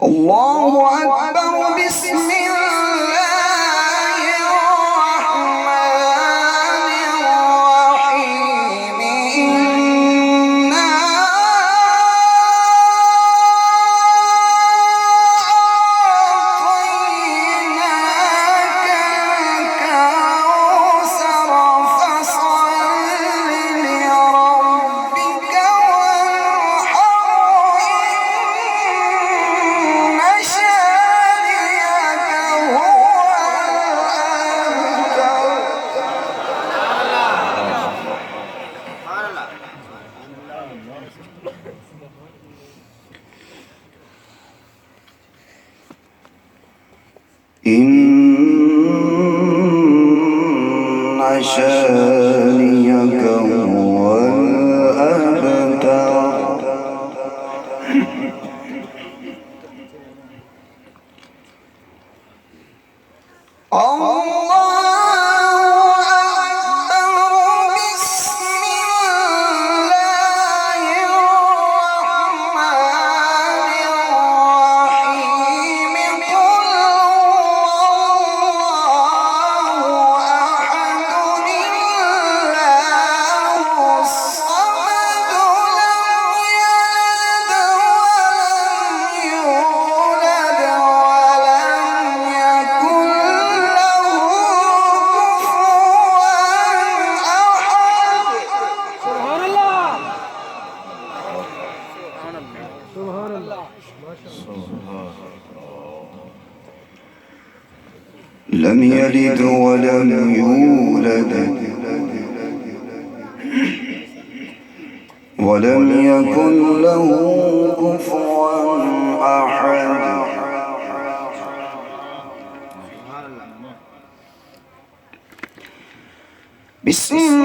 الله أكبر. بسم الله الرحمن الرحيم. إنا أعطيناك الكوثر فصل لربك وانحر. إن شانئك هو الأبتر. إن شانئك هو الأبتر. الله أكبر. بسم الله الرحمن الرحيم. قل هو الله أحد الله الصمد لم يلد ولم يولد ولم يكن له كفوا أحد. سبحان الله. لم يلد ولم يولد ولم يكن له كفوا أحد. بسم